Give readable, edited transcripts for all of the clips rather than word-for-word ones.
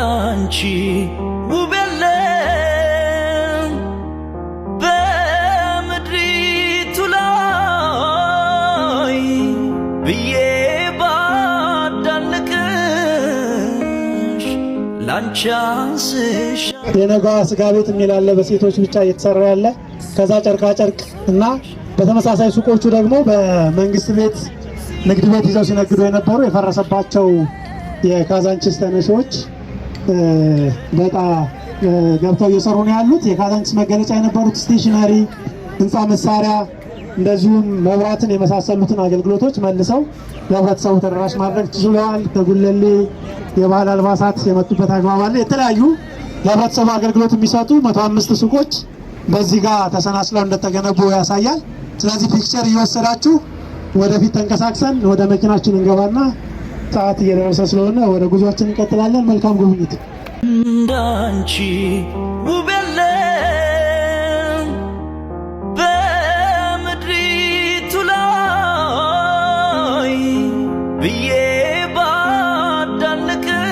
እንዳንቺ ውብ የለም በምድሪቱ ላይ ብዬ ባዳንቅሽ ላንቺ አንስሽ የነጋዋ ስጋ ቤት የሚል አለ በሴቶች ብቻ እየተሰራ ያለ ከዛ ጨርቃ ጨርቅ እና በተመሳሳይ ሱቆቹ ደግሞ በመንግስት ቤት ንግድ ቤት ይዘው ሲነግዱ የነበሩ የፈረሰባቸው የካዛንቺስ ተነሺዎች በጣም ገብተው እየሰሩ ነው ያሉት። የካዛንቺስ መገለጫ የነበሩት ስቴሽነሪ፣ ህንፃ መሳሪያ እንደዚሁም መብራትን የመሳሰሉትን አገልግሎቶች መልሰው ለህብረተሰቡ ተደራሽ ማድረግ ችለዋል። ከጉለሌ የባህል አልባሳት የመጡበት አግባብ አለ። የተለያዩ ለህብረተሰቡ አገልግሎት የሚሰጡ 105 ሱቆች በዚህ ጋር ተሰናስለው እንደተገነቡ ያሳያል። ስለዚህ ፒክቸር እየወሰዳችሁ ወደፊት ተንቀሳቅሰን ወደ መኪናችን እንገባና ሰዓት እየደረሰ ስለሆነ ወደ ጉዟችን እንቀጥላለን። መልካም ጉብኝት። እንዳንቺ ውብ የለም በምድሪቱ ላይ ብዬ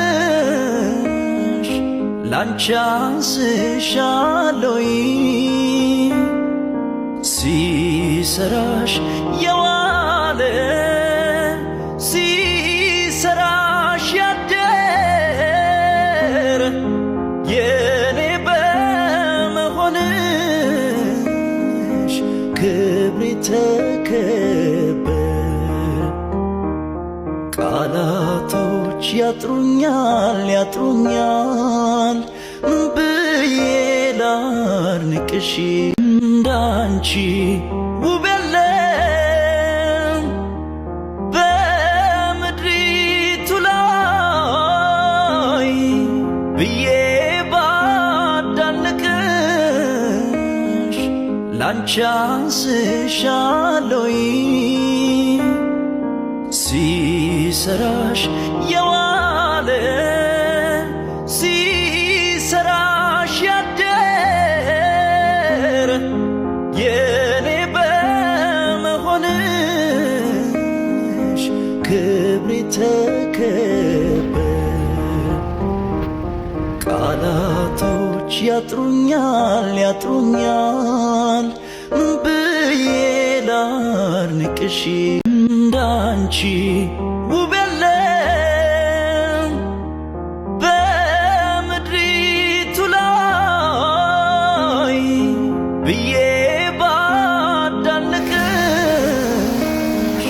ባዳንቅሽ ላንቺ አንስሻለሁ ሲሰራሽ የዋለ ሲሰራሽ ያደረ የኔ በመሆንሽ ክብሬ ተከበረ። ቃላቶች ያጥሩኛል ብዬ ላድንቅሽ እንዳንቺ ውብ የለም በምድሪቱ ላይ ብዬ ባዳንቅሽ ላንቺ አንስሻለሁ ሲሰራሽ የዋለ ሲሰራሽ ያደረ የኔ በመሆንሽ ክብሬ ተከበረ። ቃላቶች ያጥሩኛል ብዬ ላድንቅሽ እንዳንቺ ውብ የለም በምድሪቱ ላይ ብዬ ባዳንቅሽ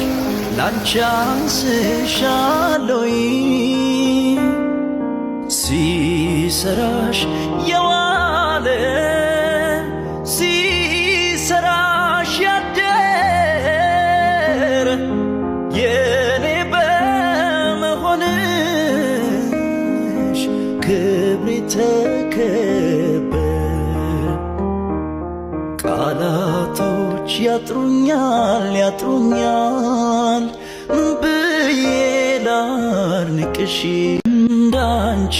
ላንቺ አንስሻለሁ ሲሰራሽ የዋለ ሲሰራሽ ያደረ የኔ በመሆንሽ ክብሬ ተከበረ። ቃላቶች ያጥሩኛል ብዬ ላድንቅሽ እንዳንቺ